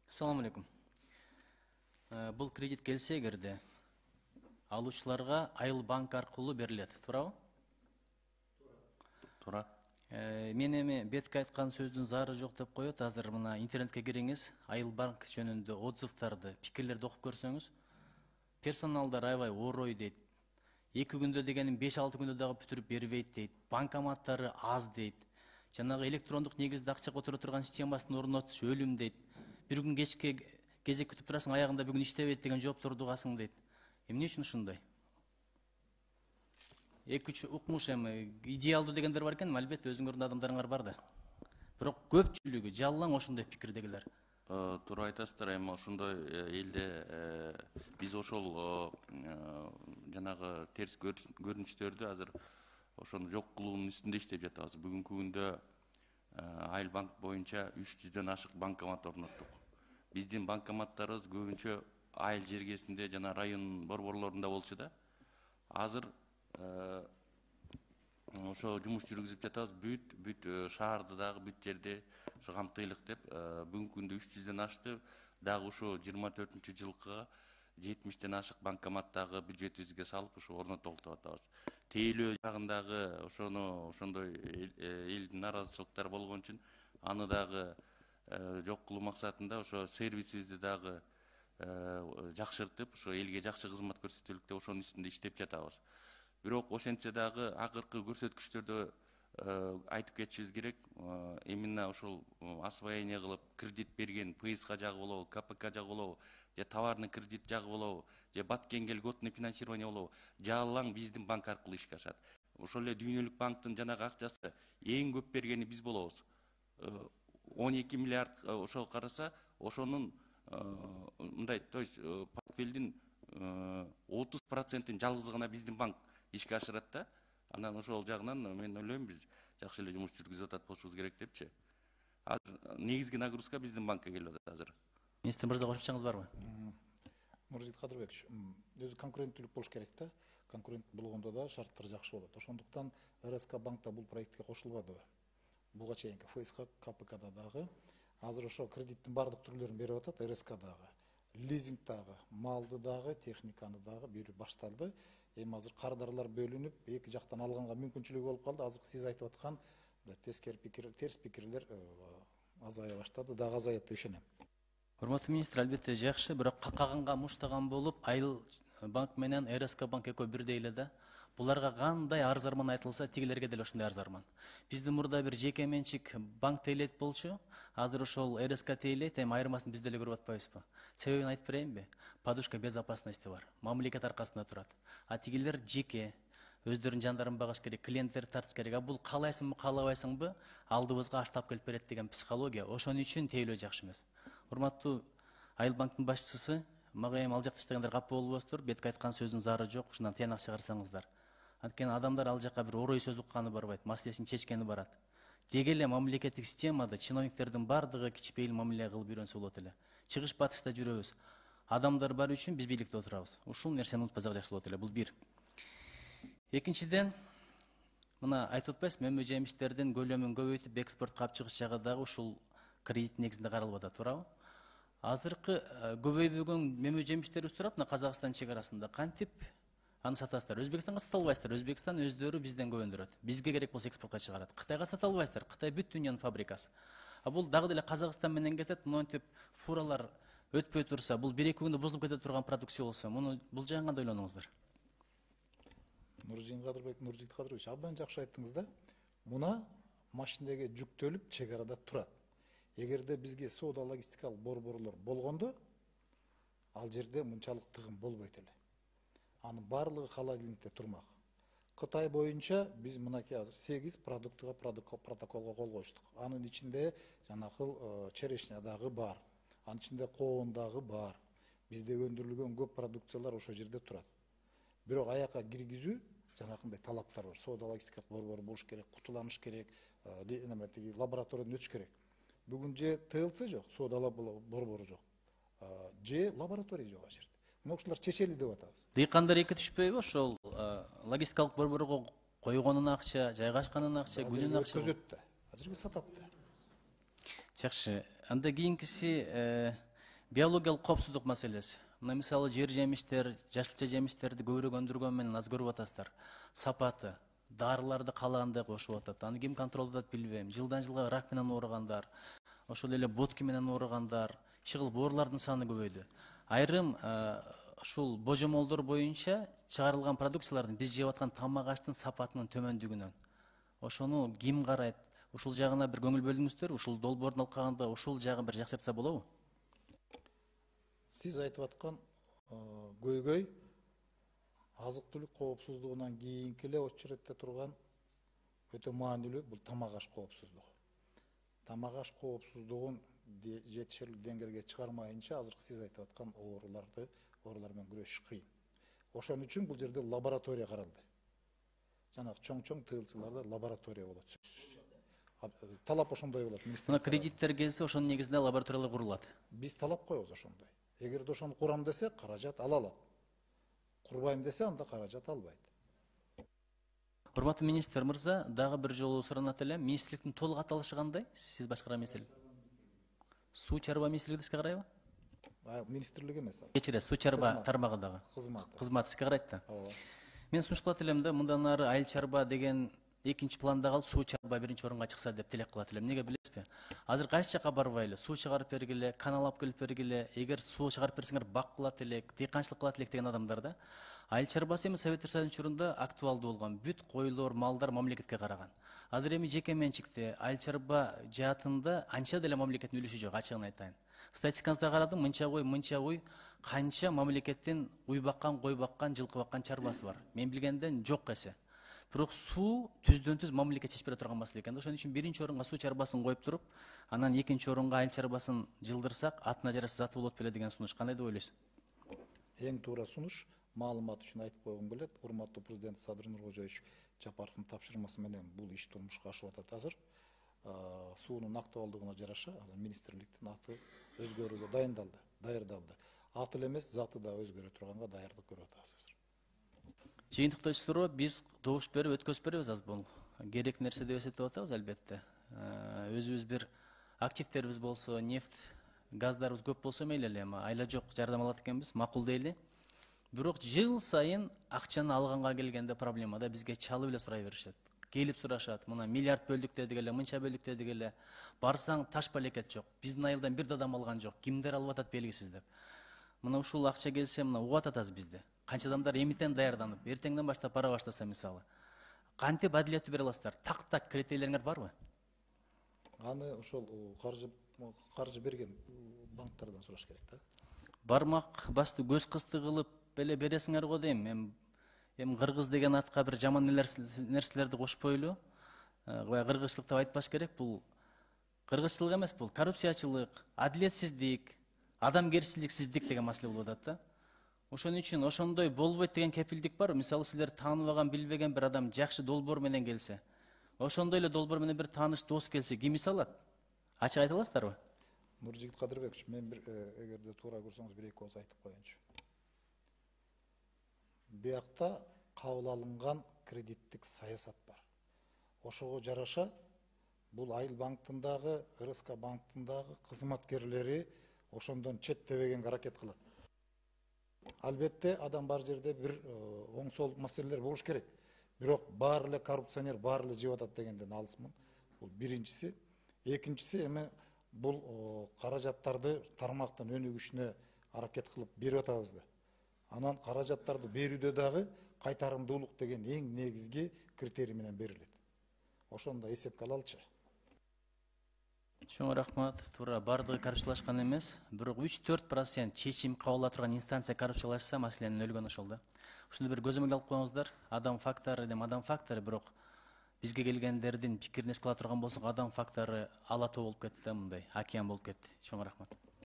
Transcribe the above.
Assalamu alaikum. Бұл кредит келсе эгерде алуучуларга айыл банк аркылуу берилет, туурабы? Туура. Мен эми бетке айткан сөздүн зары жок деп коет. Азыр мына интернетке кириңиз, айыл банк жөнүндө отзывдарды, пикирлерди окуп көрсөңүз, персоналдар аябай орой дейт. 2 күндө дегенин 5-6 күндө дагы бүтүрүп бербейт дейт. Банкоматтары аз дейт. Жанагы электрондук негизде акчага отура турган системасын орнотуш өлүм дейт. Bir gün geçke gezek kütüp durasың, ayağında bugün iştebet деген жооптор угасың дейт. Эмне үчүн ушундай? 2-3 укмуш эми идеалдуу дегендер бар экен, албетте өзүңөрдүн адамдарыңар бар да. Бирок көпчүлүгү жалаң ошондой пикирдегилер. Туура айтасыздар, эми ошондой элде биз ошол жанагы терс көрүнүштөрдү азыр ошону жок кылуунун үстүндө иштеп жатабыз. Бүгүнкү күндө айыл банк боюнча 300дөн ашык банкомат орноттук. Биздин банкоматтарыбыз көбүнчө айыл жергесинде жана район борборлорунда болчу да. Азыр ошо жумуш жүргүзүп жатабыз. Бүт шаарды дагы бүт жерде камтыйлык деп бүгүнкү күндө 300дөн ашты. Дагы ошо 24-жылкыга 70ден ашык банкомат дагы бюджетибизге салып ошо орнотулуп атабыз. Тейлөө жагындагы ошондой элдин наразычылыктары болгон үчүн аны дагы жок кылуу максатында ошо сервисибизди дагы жакшыртып, ошо элге жакшы кызмат көрсөтөлүк деп ошонун үстүндө иштеп жатабыз. Бирок ошентсе дагы акыркы көрсөткүчтөрдө айтып кетишибиз керек. Именно ошол освоение кылып кредит берген ПСК жагы болобу, КПК жагы болобу, же товарный кредит жагы болобу, же Баткенге льготный финансирование болобу, жалаң биздин банк аркылуу ишке ашат. Ошол эле дүйнөлүк банктын жанагы акчасы эң көп бергени биз болобуз. 12 миллиард ошол караса, ошонун мындай, то есть портфелдин 30%-ин жалгыз гана биздин банк ишке ашырат да. Анан ошол жагынан мен ойлойм биз жакшы эле жумуш жүргүзүп атат болушубуз керек депчи. Азыр негизги нагрузка биздин банкка келип атат азыр. Министр мырза кошумчаңыз барбы? Нуржит Кадырбекович, өзү конкуренттүүлүк болуш керек да. Конкурент болгондо да шарттар жакшы болот. Ошондуктан РСК банкта бул проектке кошулбадыбы? Буга чейинки ФСК, КПКда дагы азыр ошо кредиттин бардык түрлөрүн берип атат. РСК дагы, лизинг дагы, малды дагы, техниканы дагы берүү башталды. Эми азыр кардарлар бөлүнүп, эки жактан алганга мүмкүнчүлүгү болуп калды. Азыр сиз айтып аткан терс пикирлер азая баштады, дагы азаят деп ишенем. Урматтуу министр, албетте жакшы, бирок какаганга муштаган болуп, айыл банк менен РСК банк экөө бирдей эле да. Буларга кандай арыз арман айтылса, тигилерге деле ошондой арыз арман. Биздин мурда бир жеке менчик банк тейлейт болчу, азыр ошол РСК тейлейт, эми айырмасын биз деле көрүп атпайбызбы? Себебин айтып берейинби? Подушка безопасности бар, мамлекет аркасында турат. А тигилер жеке, өздөрүнүн жандарын багыш керек, клиенттерди тартыш керек. А бул каалайсыңбы, каалабайсыңбы, алдыбызга аштап келип берет деген психология. Ошон үчүн тейлөө жакшы эмес. Урматтуу айыл банктын башчысы, мага эми ал жакта иштегендер капа болбосуздур, бетке айткан сөздүн зары жок, ушундан тыянак чыгарсаңыздар. Анткени адамдар ал жака бир орой сөз укканы барбайт, маселесин чечкени барат. Деги эле мамлекеттик системада чиновниктердин бардыгы кичпейил мамиле кылып үйрөнсө болот эле. Чыгыш батышта жүрөбүз. Адамдар бар үчүн биз бийликте отурабыз. Ушул нерсени унутпасак жакшы болот эле. Бул бир. Экинчиден, мына айтып атпайсызбы, мөмө жемиштердин көлөмүн көбөйтүп экспортко алып чыгыш жагы дагы ушул кредит негизинде каралып атат, туурабы? Азыркы көбөйбөгөн мөмө жемиштерибиз турат мына Казакстан чек арасында. Кантип аны сатасыздар? Өзбекстанга сата албайсыздар. Өзбекстан өздөрү бизден көп өндүрөт. Бизге керек болсо экспортко чыгарат. Кытайга сата албайсыздар. Кытай бүт дүйнөнүн фабрикасы. А бул дагы деле Казакстан менен кетет. Монтип фуралар өтпөй турса, бул 1-2 күндө бузулуп кете турган продукция болсо, муну бул жагын кандай ойлонуңуздар? Нуржит Кадырович, абдан жакшы айттыңыз да. Муна машинеге жүктөлүп чек арада турат. Эгерде бизге соода логистикалык борборлор болгондо, ал жерде мынчалык тыгын болбойт эле. Анын барлыгы холодильникте турмак. Кытай боюнча биз мынакей азыр 8 продуктуга протоколго кол коштук. Анын ичинде жанакыл черешня дагы бар. Анын ичинде коон дагы бар. Бизде өндүрүлгөн көп продукциялар ошол жерде турат. Бирок аяка киргизүү жанакындай талаптар бар. Соода логистикалык борбор болуш керек, кутуланыш керек, лабораториядан өтүш керек. Бүгүн же ТЛЦ жок, соода борбору жок. Же лаборатория жок ал жерде. Мына ушулар чечели деп атабыз. Дыйкандар эки түшпөйбү? Ошол логистикалык борборго койгонун акча, жайгашканын акча, күнүн акча. Көзөттү. Азыркы сатат да. Жакшы. Анда кийинкиси Биологиялык коопсуздук маселеси. Мына мисалы жер жемиштер, жашылча жемиштерди көбүрөөк өндүргөн менен аз көрүп атасыздар. Сапаты, дарыларды каалагандай кошуп атат. Аны ким контролдоп билбейм. Жылдан жылга рак менен ооругандар, ошол эле ботки менен ооругандар, иши кылып оорулардын саны көбөйдү. Айрым ушул божомолдор боюнча чыгарылган продукциялардын биз жеп аткан тамак аштын сапатынын төмөндүгүнөн. Ошону ким карайт? Ушул жагына бир көңүл бөлүңүздөр. Ушул долбоордун алкагында ушул жагын бир жакшыртса болобу? Сиз айтып аткан көйгөй азык түлүк коопсуздугунан кийинки эле очередте турган өтө маанилүү бул тамак аш коопсуздугу. Тамак аш коопсуздугун жетишерлик деңгээлге чыгармайынча азыркы сиз айтып аткан оорулар менен күрөшүш кыйын. Ошон үчүн бул жерде лаборатория каралды. Жанагы чоң тыелчыларда лаборатория болот сөзсүз. Талап ошондой болот. Мына кредиттер келсе, ошонун негизинде лабораториялар курулат. Биз талап коебуз ошондой. Эгерде ошону курам десе, каражат ала алат. Курбайм десе, анда каражат албайт. Урматтуу министр мырза, дагы бир жолу суранат элем. Министрликтин толук аталышы кандай? Сиз башкарган министрлик. Суу чарба министрлиги ишке карайбы? Министрлик эмес. Кечиресиз, суу чарба тармагындагы кызмат ишке карайт да. Мен сунушталат элем да, мындан ары айыл чарба деген экинчи планда калып, суу чарба биринчи орунга чыкса деп тилек кылат элем. Неге билесизби? Азыр кайсы жакка барбайлы, суу чыгарып бергиле, канал алып келип бергиле, эгер суу чыгарып берсеңер бак кылат элек, дыйканчылык кылат элек деген адамдар да. Айыл чарбасы эми Советтер Союзунун учурунда актуалдуу болгон. Бүт койлор, малдар мамлекетке караган. Азыр эми жеке менчикте айыл чарба жаатында анча деле мамлекеттин үлүшү жок, ачыгын айтайын. Статистикаңызда карадым, мынча кой, канча мамлекеттин уй баккан, кой баккан, жылкы баккан чарбасы бар. Мен билгенден жок эсе. Бирок суу түздөн түз мамлекет чечип бере турган маселе экен. Ошон үчүн биринчи орунга суу чарбасын коюп туруп, анан экинчи орунга айыл чарбасын жылдырсак, атына жараша заты болот беле деген сунуш. Кандай деп ойлойсуз? Эң туура сунуш. Маалымат үчүн айтып койгум келет. Урматтуу президент Садыр Нуркожоевич Жапаровдун тапшырмасы менен бул иш турмушка ашып атат азыр. Суунун актуалдыгына жараша азыр министрликтин аты өзгөрүүгө даярдалды. Аты эле эмес, заты да өзгөрө турганга даярдык көрүп атабыз азыр. Жыйынтыктоочуларга биз добуш берип өткөзүп беребиз аз бул. Керек нерсе деп эсептеп атабыз албетте. Өзүбүз бир активтерибиз болсо, нефть, газдарыбыз көп болсо мейли эле, айла жок жардам алат экенбиз, макул дейли. Бирок жыл сайын акчаны алганга келгенде проблемада бизге чалып эле сурай беришет. Келип сурашат, мына миллиард бөлдүк дедик эле, мынча бөлдүк дедик эле. Барсаң таш балекет жок. Биздин айылдан бир дадам алган жок. Кимдер алып атат белгисиз деп. Мына ушул акча келсе, мына угап атасыз бизди. Канча адамдар эмитен даярданып, эртеңден баштап бара баштаса мисалы. Кантип адилеттүү бере аласыздар? Так критерийлериңер барбы? Аны ошол каржы берген банктардан сураш керек да. Бармак басты көз кысты кылып эле бересиңер го дейм. Эми кыргыз деген атка бир жаман нерселерди кошпойлу. Кыргызчылык деп айтпаш керек. Бул кыргызчылык эмес, бул коррупциячылык, адилетсиздик, адамгерчиликсиздик деген маселе болуп атат да. Ошон үчүн ошондой болбойт деген кепилдик бар. Мисалы силер тааныбаган, билбеген бир адам жакшы долбоор менен келсе, ошондой эле долбоор менен бир тааныш дос келсе, ким иш алат? Ачык айта аласыздарбы? Нуржигит Кадырбекович, мен бир эгерде туура көрсөңүз бир эки ооз айтып коеюнчу. Биякта кабыл алынган кредиттик саясат бар. Ошого жараша бул Айыл банктындагы, РСК банктындагы кызматкерлери ошондон четтебегенге аракет кылат. Албетте адам бар жерде бир оң сол маселелер болуш керек. Бирок баары эле коррупционер, баары эле жеп атат дегенден алысмын. Бул биринчиси. Экинчиси эми бул каражаттарды тармактын өнүгүшүнө аракет кылып берип атабыз да. Анан каражаттарды берүүдө дагы кайтарымдуулук деген эң негизги критерий менен берилет. Ошону да эсепке алалычы. Чоң рахмат. Туура бардыгы коррупциялашкан эмес, бирок 3-4% чечим кабыл ала турган инстанция коррупциялашса, маселенин өлгөн ошол да. Ушуну бир көзөмөлгө алып коюңуздар. Адам фактору, бирок бизге келгендердин пикирин эске ала турган болсок, адам фактору ала тоо болуп кетти да, мындай океан болуп кетти. Чоң рахмат.